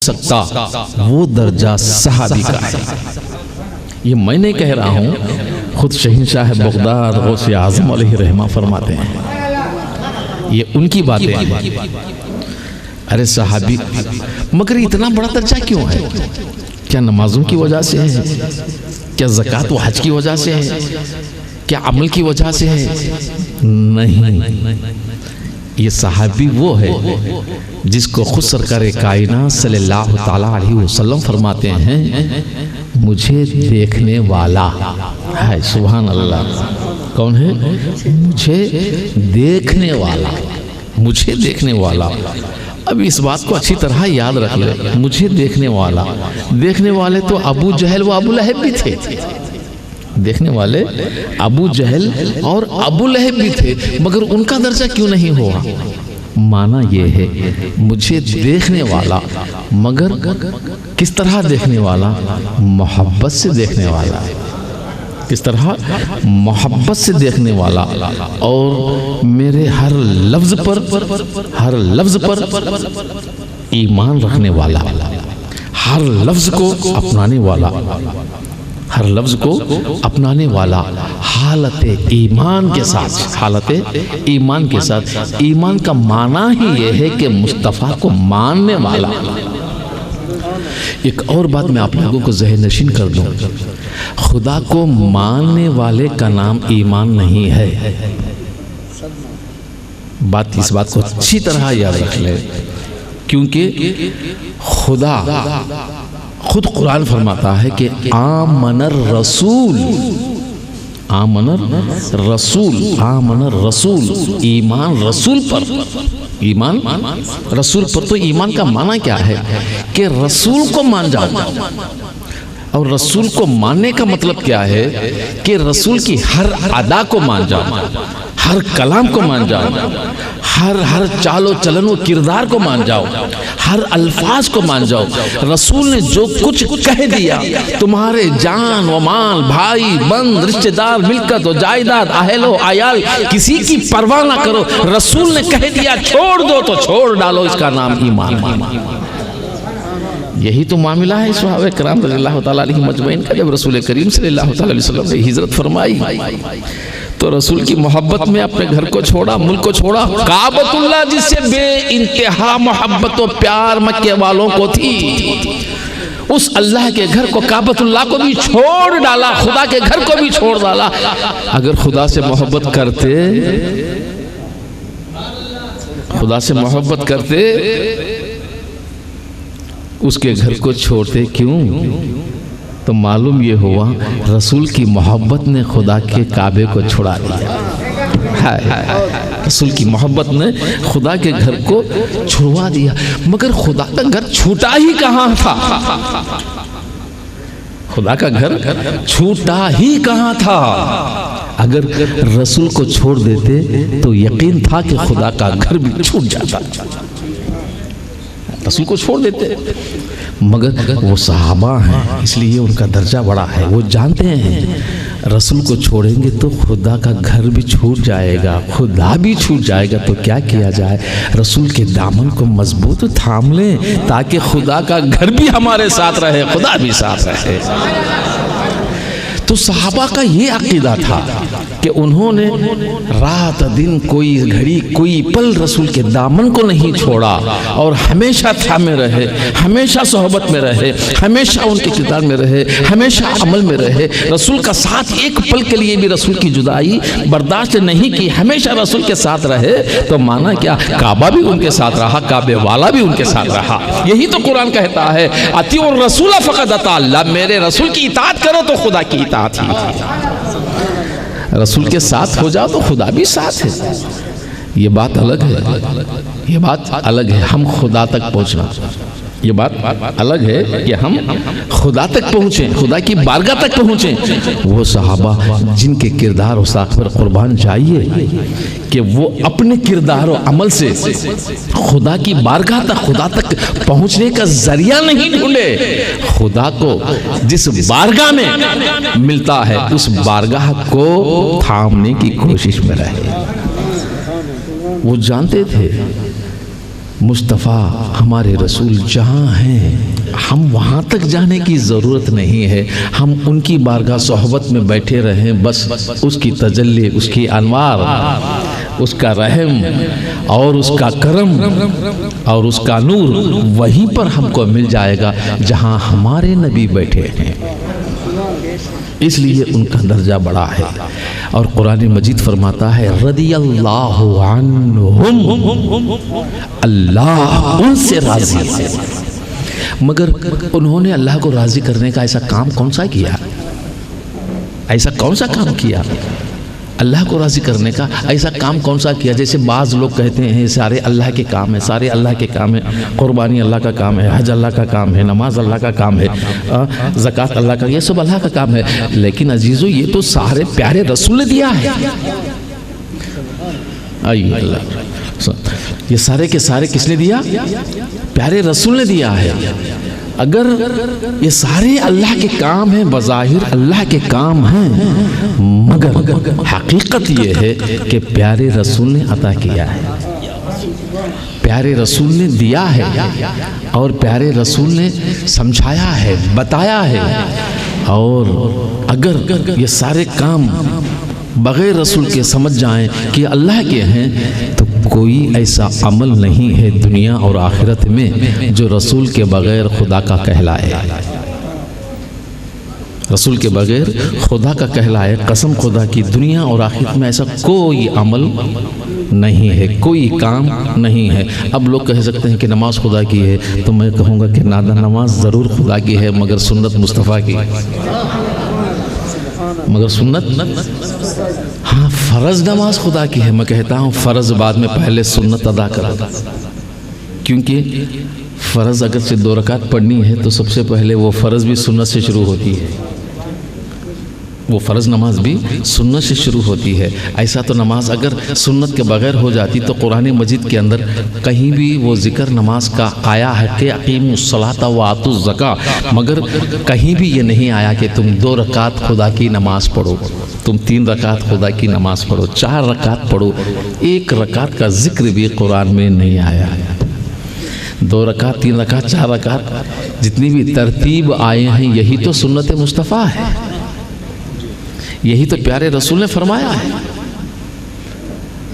सकता वो दर्जा सहाबी का है। ये मैं नहीं कह रहा हूँ, खुद शहंशाह बगदाद गौसे आज़म अलैहि रहमा फरमाते हैं, ये उनकी बातें हैं। अरे सहाबी, मगर इतना बड़ा दर्जा क्यों है? क्या नमाजों की वजह से है? क्या ज़कात व हज की वजह से है? क्या अमल की वजह से है? नहीं, ये सहाबी वो है जिसको खुद सरकार कायनात सल्लल्लाहु ताला अलैहि वसल्लम फरमाते हैं, मुझे देखने वाला है। सुभान अल्लाह। कौन है? मुझे देखने वाला, मुझे देखने वाला। अब इस बात को अच्छी तरह याद रख ले, मुझे देखने वाला। देखने वाले तो अबू जहल व अबू लहब भी थे। देखने वाले अबू जहल और अबू लहब भी थे, मगर उनका दर्जा क्यों नहीं हुआ? माना ये है, मुझे देखने वाला, मगर किस तरह देखने वाला? मोहब्बत से देखने वाला। किस तरह? मोहब्बत से देखने वाला। और मेरे हर लफ्ज पर ईमान रखने वाला, हर लफ्ज को अपनाने वाला, हर लफ्ज को अपनाने वाला, हालत ईमान के साथ, हालत ईमान के साथ। ईमान का माना ही यह है कि मुस्तफ़ा को मानने वाला। एक और बात मैं आप लोगों को ज़हन नशीन कर दूं, खुदा को मानने वाले का नाम ईमान नहीं है। इस बात को अच्छी तरह याद रख ले, क्योंकि खुदा खुद कुरान फरमाता है कि आमनर रसूल, आमनर रसूल, आमनर रसूल, ईमान रसूल पर, ईमान रसूल पर। तो ईमान का माना क्या है? कि रसूल को मान जाओ। और रसूल को मानने का मतलब क्या है? कि रसूल की हर अदा को मान जाओ, हर कलाम को मान जाओ, हर चालो चलन व किरदार को मान जाओ, हर अल्फाज को मान जाओ। रसूल ने जो कुछ कह दिया, तुम्हारे जान व माल, भाई बंद, रिश्तेदार, मिल्कत व जायदाद, अहलो आयाल, किसी की परवाह ना करो। रसूल ने कह दिया छोड़ दो तो छोड़ डालो, इसका नाम ईमान। यही तो मामला है सहाबा किराम रज़ियल्लाहु ताला अलैहिम अजमईन का। जब रसूल करीम सल्लल्लाहु ताला अलैहि वसल्लम ने हिजरत फरमाई तो रसूल की मोहब्बत में अपने घर को छोड़ा, मुल्क को छोड़ा। काबतुल्लाह जिससे बेइंतहा मोहब्बत और प्यार मक्के वालों को थी, उस अल्लाह के घर को, काबतुल्लाह को भी छोड़ डाला, खुदा के घर को भी छोड़ डाला। अगर खुदा से मोहब्बत करते, खुदा से मोहब्बत करते, उसके घर को छोड़ते क्यों? तो मालूम ये हुआ रसूल की मोहब्बत ने खुदा के काबे को छुड़ा दिया। रसूल की मोहब्बत ने खुदा के घर को छुड़वा दिया। मगर खुदा का घर छूटा ही कहाँ था? खुदा का घर छूटा ही कहाँ था? अगर रसूल को छोड़ देते तो यकीन था कि खुदा का घर भी छूट जाता। रसूल को छोड़ देते, मगर वो सहाबा हैं, इसलिए उनका दर्जा बड़ा है। वो जानते हैं रसूल को छोड़ेंगे तो खुदा का घर भी छूट जाएगा, खुदा भी छूट जाएगा। तो क्या किया जाए? रसूल के दामन को मजबूत थाम लें ताकि खुदा का घर भी हमारे साथ रहे, खुदा भी साथ रहे। तो सहाबा का ये अकीदा था कि उन्होंने रात दिन, कोई घड़ी, कोई पल रसूल के दामन को नहीं छोड़ा और हमेशा थामे रहे, हमेशा सोहबत में रहे, हमेशा उनके किरदार में रहे, हमेशा अमल में रहे। रसूल का साथ एक पल के लिए भी रसूल की जुदाई बर्दाश्त नहीं की, हमेशा रसूल के साथ रहे। तो माना क्या? काबा भी उनके साथ रहा, काबे वाला भी उनके साथ रहा। यही तो कुरान कहता है, अतीउर रसूल फ़क़द अता अल्लाह, मेरे रसूल की इताअत करो तो खुदा की इताअत। रसूल के साथ हो जाओ तो खुदा भी साथ है। ये बात अलग है, ये बात अलग है। हम खुदा तक पहुंचना, ये बात अलग है कि हम खुदा तक पहुंचे, खुदा की बारगाह तक पहुंचे। वो सहाबा जिनके किरदार और साख पर कुर्बान चाहिए कि वो अपने किरदार और अमल से खुदा की बारगाह तक, खुदा तक पहुंचने का जरिया नहीं ढूंढे। खुदा को जिस बारगाह में मिलता है उस बारगाह को थामने की कोशिश में रहे। वो जानते थे मुस्तफ़ा हमारे रसूल जहाँ हैं हम वहाँ तक जाने की ज़रूरत नहीं है, हम उनकी बारगाह सोहबत में बैठे रहें, बस उसकी तजल्ली, उसकी अनवार, उसका रहम और उसका करम और उसका नूर वहीं पर हमको मिल जाएगा जहाँ हमारे नबी बैठे हैं। इसलिए उनका दर्जा बड़ा है। और कुरान मजीद फरमाता है रदियल्लाहु अन्हुम, अल्लाह उनसे राजी है। मगर उन्होंने अल्लाह को राजी करने का ऐसा काम कौन सा किया? ऐसा कौन सा काम किया अल्लाह को राजी करने का? ऐसा काम कौन सा किया? जैसे बाज़ लोग कहते हैं सारे अल्लाह के काम है, सारे अल्लाह के काम है, कुर्बानी अल्लाह का काम है, हज अल्लाह का काम है, नमाज अल्लाह का काम है, ज़कात अल्लाह का, ये सब अल्लाह का काम है। लेकिन अजीज़ों ये तो सारे प्यारे रसूल ने दिया है। आइए अल्लाह, ये सारे के सारे किसने दिया? प्यारे रसूल ने दिया है। अगर ये सारे अल्लाह के काम हैं, बज़ाहिर अल्लाह के काम हैं, मगर हकीकत ये है कि प्यारे रसूल ने अता किया है, प्यारे रसूल ने दिया है और प्यारे रसूल ने समझाया है, बताया है। और अगर ये सारे काम बग़ैर रसूल के समझ जाएं कि अल्लाह के हैं तो कोई ऐसा अमल नहीं है दुनिया और आखिरत में जो रसूल के बग़ैर खुदा का कहलाए। रसूल के बग़ैर खुदा का कहलाए, कसम खुदा की दुनिया और आखिरत में ऐसा कोई अमल नहीं है, कोई काम नहीं है। अब लोग कह सकते हैं कि नमाज खुदा की है, तो मैं कहूँगा कि नादा नमाज ज़रूर खुदा की है मगर सुन्नत मुस्तफ़ा की, मगर सुन्नत, हाँ फ़र्ज़ नमाज खुदा की है। मैं कहता हूँ फ़र्ज़ बाद में, पहले सुन्नत अदा करा, क्योंकि फ़र्ज़ अगर से 2 रकात पढ़नी है तो सबसे पहले वो फ़र्ज़ भी सुन्नत से शुरू होती है, वो फ़र्ज़ नमाज भी सुन्नत से शुरू होती है। ऐसा तो नमाज अगर सुन्नत के बग़ैर हो जाती तो कुरान मजीद के अंदर कहीं भी वो ज़िक्र नमाज का आया है कि अक़ीमुस्सलाता व आतुज़ ज़का, मगर कहीं भी ये नहीं आया कि तुम 2 रकात खुदा की नमाज पढ़ो, तुम 3 रकात खुदा की नमाज पढ़ो, 4 रकात पढ़ो। 1 रकात का जिक्र भी कुरान में नहीं आया है। 2 रकात, 3 रकात, 4 रकात, जितनी भी तरतीब आए हैं यही तो सुन्नत मुस्तफ़ा है, यही तो प्यारे रसूल ने फरमाया है।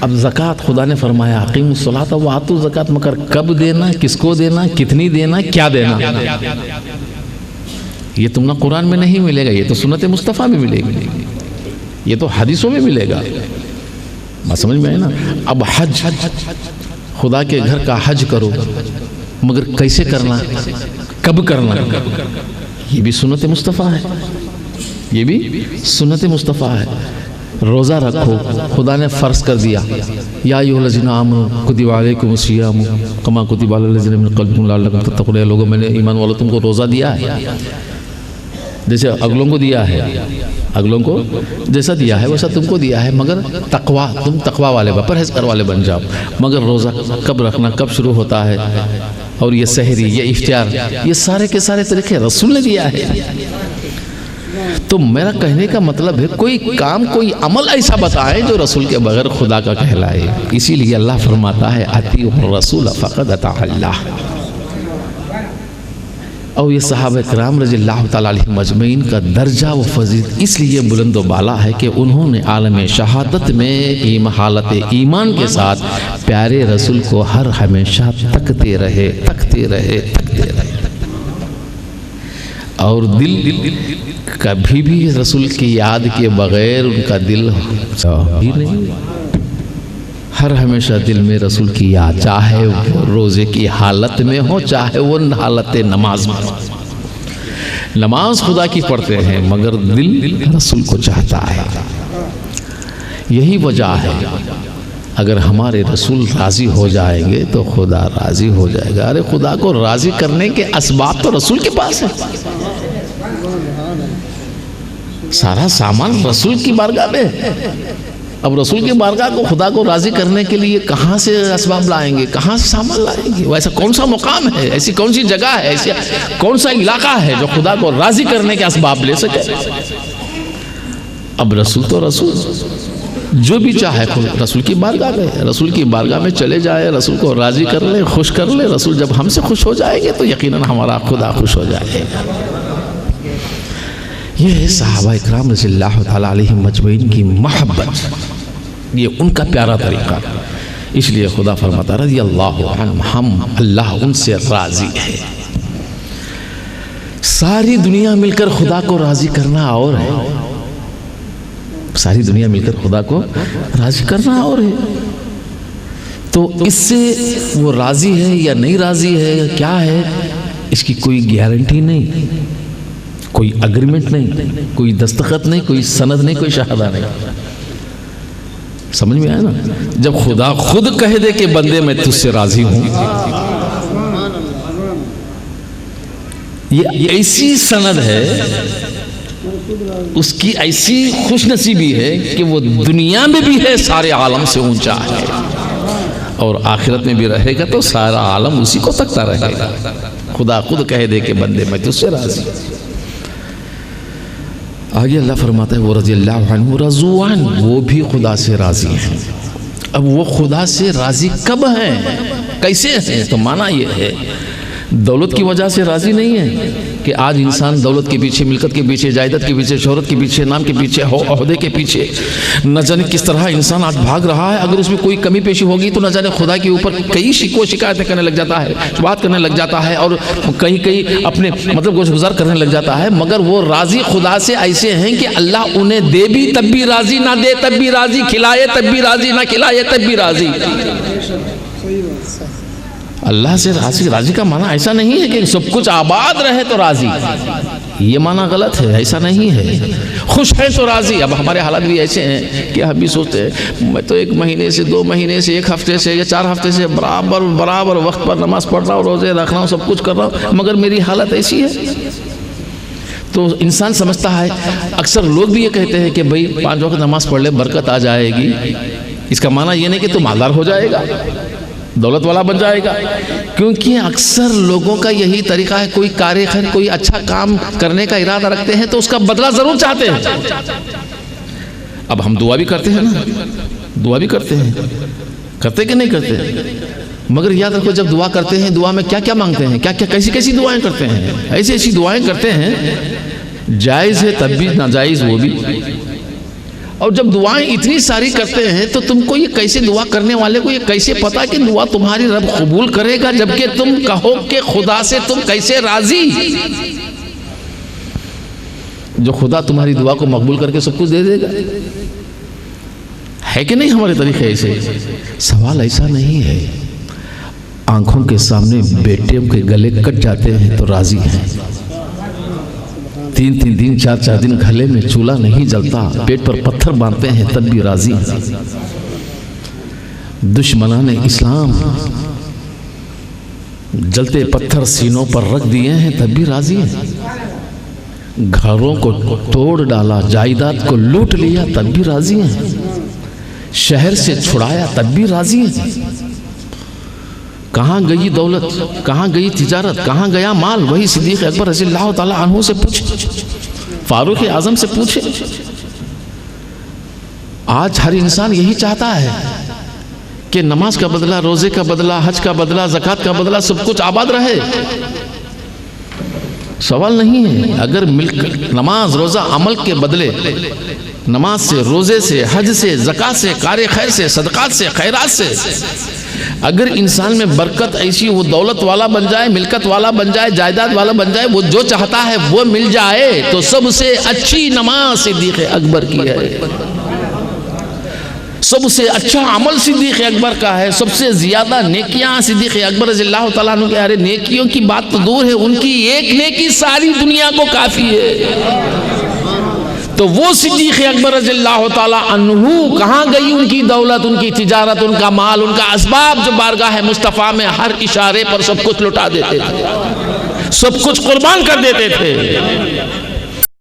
अब ज़कात खुदा ने फरमाया अक़ीमुस्सलात व आतू ज़कात, मगर कब देना, किसको देना, कितनी देना, क्या देना, ये तुम ना कुरान में नहीं मिलेगा, ये तो सुन्नत मुस्तफ़ा में मिलेगी, ये तो हदीसों में मिलेगा। बात समझ में है ना? अब हज, खुदा के घर का हज करो, मगर कैसे करना, कब करना, ये भी सुन्नत मुस्तफ़ा है, ये भी सुन्नत मुस्तफ़ा है। रोज़ा रखो, खुदा ने फ़र्ज़ कर दिया, या अय्युहल्लज़ीना आमनू कुतिबा अलैकुमुस सियामु कमा कुतिबा अलल्लज़ीना मिन क़ब्लिकुम लअल्लकुम तत्तक़ून। लोगों, मैंने ईमान वालों तुमको रोज़ा दिया है, जैसे अगलों को दिया है, अगलों को जैसा दिया है वैसा तुमको दिया है, मगर तक़वा, तुम तक़वा वाले परहेज़गार वाले बन जाओ। मगर रोज़ा कब रखना, कब शुरू होता है, और ये सहरी, ये इफ्तियार, ये सारे के सारे तरीक़े रसूल ने दिया है। तो मेरा कहने का मतलब है कोई काम, कोई अमल ऐसा बताएं जो रसूल के बगैर खुदा का कहलाए। इसीलिए अल्लाह फरमाता है अतीउर रसूल फ़क़द अता अल्लाह। और ये सहाबा किराम रज़ियल्लाहु तआला अलैहिम अजमईन का दर्जा व फजीलत इसलिए बुलंद व बाला है कि उन्होंने आलम शहादत में हालत ईमान के साथ प्यारे रसूल को हर हमेशा तकते रहे, तकते रहे, तकते रहे। और दिल कभी भी रसूल की याद के बग़ैर उनका दिल भी नहीं, हर हमेशा दिल में रसूल की याद, चाहे वो रोज़े की हालत में हो, चाहे वो हालत नमाज में। नमाज खुदा की पढ़ते हैं मगर दिल रसूल को चाहता है। यही वजह है, अगर हमारे रसूल राज़ी हो जाएंगे तो खुदा राज़ी हो जाएगा। अरे खुदा को राज़ी करने के असबाब तो रसूल के पास है, सारा सामान रसूल की बारगाह में। अब रसूल की बारगाह को खुदा को राज़ी करने के लिए कहाँ से असबाब लाएंगे, कहाँ से सामान लाएंगे? वो ऐसा कौन सा मुकाम है, ऐसी कौन सी जगह है, ऐसी कौन सा इलाका है जो खुदा को राज़ी करने के असबाब ले सके? अब रसूल तो रसूल, जो भी चाहे रसूल की बारगाह में, रसूल की बारगाह में चले जाए, रसूल को राज़ी कर ले, खुश कर ले। रसूल जब हमसे खुश हो जाएंगे तो यकीनन हमारा खुदा खुश हो जाएगा। ये है सहाबा इकराम रज़ियल्लाहु ताला अलैहिम अजमईन की मोहब्बत, ये उनका प्यारा तरीका। इसलिए खुदा फरमाता रज़ियल्लाहु अन्हुम, हम अल्लाह उनसे राज़ी है। सारी दुनिया मिलकर खुदा को राज़ी करना और है, सारी दुनिया मिलकर खुदा को राज़ी करना और है। तो इससे वो राज़ी है या नहीं राज़ी है या क्या है, इसकी कोई गारंटी नहीं, कोई अग्रीमेंट नहीं, कोई दस्तखत नहीं, कोई सनद नहीं, कोई शहादा नहीं। समझ में आया ना? जब खुदा खुद कह दे कि बंदे मैं तुझसे राज़ी हूँ, ये ऐसी सनद है, उसकी ऐसी खुशनसीबी है कि वो दुनिया में भी है, सारे आलम से ऊंचा है, और आखिरत में भी रहेगा तो सारा आलम उसी को तकता रहेगा। खुदा खुद कह दे कि बंदे मैं तुझसे राज़ी। आगे अल्लाह फरमाता है वो रज़ियल्लाहु अन्हु रज़ुअन, वो भी खुदा से राज़ी हैं। अब वो खुदा से राज़ी कब हैं, कैसे हैं? तो माना ये है दौलत की वजह से राज़ी नहीं है कि आज इंसान दौलत के पीछे, मिल्कत के पीछे, जायदाद के पीछे, शोहरत के पीछे, नाम के पीछे, ओहदे के पीछे न जाने किस तरह इंसान आज भाग रहा है। अगर उसमें कोई कमी पेशी होगी तो न जाने खुदा के ऊपर कई शिकायतें करने लग जाता है, बात करने लग जाता है, और कहीं कहीं अपने मतलब गुज़र करने लग जाता है। मगर वो राज़ी खुदा से ऐसे हैं कि अल्लाह उन्हें दे भी तब भी राज़ी, ना दे तब भी राज़ी, खिलाए तब भी राज़ी, ना खिलाए तब भी राज़ी। अल्लाह से राज़ी का माना ऐसा नहीं है कि सब कुछ आबाद रहे तो राज़ी, ये माना गलत है, ऐसा नहीं है। खुश है तो राज़ी। अब हमारे हालात भी ऐसे हैं कि हम भी सोचते हैं मैं तो 1 महीने से, 2 महीने से, 1 हफ्ते से या 4 हफ्ते से बराबर वक्त पर नमाज़ पढ़ रहा हूँ, रोज़े रख रहा हूँ, सब कुछ कर रहा हूँ, मगर मेरी हालत ऐसी है। तो इंसान समझता है, अक्सर लोग भी ये कहते हैं कि भाई 5 वक्त नमाज़ पढ़ ले बरकत आ जाएगी। इसका माना ये नहीं कि तू मालदार हो जाएगा, दौलत वाला बन जाएगा, क्योंकि अक्सर लोगों का यही तरीका है। कोई कार्य खैर, कोई अच्छा काम करने का इरादा रखते हैं तो उसका बदला जरूर चाहते हैं। अब हम दुआ भी करते हैं ना, दुआ भी करते हैं, करते कि नहीं करते? मगर याद रखो जब दुआ करते हैं, दुआ में क्या क्या मांगते हैं, क्या क्या कैसी कैसी दुआएं करते हैं, ऐसी ऐसी दुआएं करते हैं, जायज़ है तब भी, नाजायज़ वो भी। और जब दुआएं इतनी सारी करते हैं तो तुमको ये कैसे, दुआ करने वाले को ये कैसे पता कि दुआ तुम्हारी रब कबूल करेगा, जबकि तुम कहो कि खुदा से तुम कैसे राजी? जो खुदा तुम्हारी दुआ को मकबूल करके सब कुछ दे देगा, है कि नहीं? हमारे तरीके ऐसे। सवाल ऐसा नहीं है। आंखों के सामने बेटियों के गले कट जाते हैं तो राजी हैं, 3-3 दिन 4-4 दिन गले में चूल्हा नहीं जलता, पेट पर पत्थर बांधते हैं तब भी राजी हैं। दुश्मनाने इस्लाम जलते पत्थर सीनों पर रख दिए हैं तब भी राजी हैं। घरों को तोड़ डाला, जायदाद को लूट लिया तब भी राजी हैं। शहर से छुड़ाया तब भी राजी हैं। कहाँ गई दौलत, कहाँ गई तिजारत, कहाँ गया माल? वही सिद्दीक़ अकबर रज़ियल्लाहु ताला अन्हु से पूछे, फारूक आज़म से पूछे। आज हर इंसान यही चाहता है कि नमाज का बदला, रोजे का बदला, हज का बदला, ज़कात का बदला, सब कुछ आबाद रहे। सवाल नहीं है। अगर मिलकर नमाज रोज़ा अमल के बदले, नमाज से, रोजे से, हज से, ज़कात से, कार्य खैर से, सदक़ात से, खैरात से अगर इंसान में बरकत ऐसी, वो दौलत वाला बन जाए, मिल्कत वाला बन जाए, जायदाद वाला बन जाए, वो जो चाहता है वो मिल जाए, तो सबसे अच्छी नमाज सिद्दीक़ अकबर की है, सबसे अच्छा अमल सिद्दीक़ अकबर का है, सबसे ज़्यादा नेकियां सिद्दीक़ अकबर रज़ियल्लाहु ताला अन्हु के। अरे नेकियों की बात तो दूर है, उनकी एक नेकी सारी दुनिया को काफ़ी है। तो वो सिद्दीक़ अकबर रज़ियल्लाहु ताला अन्हु कहाँ गई उनकी दौलत, उनकी तिजारत, उनका माल, उनका असबाब? जो बारगाह मुस्तफ़ा में हर इशारे पर सब कुछ लुटा देते थे, सब कुछ कुर्बान कर देते थे।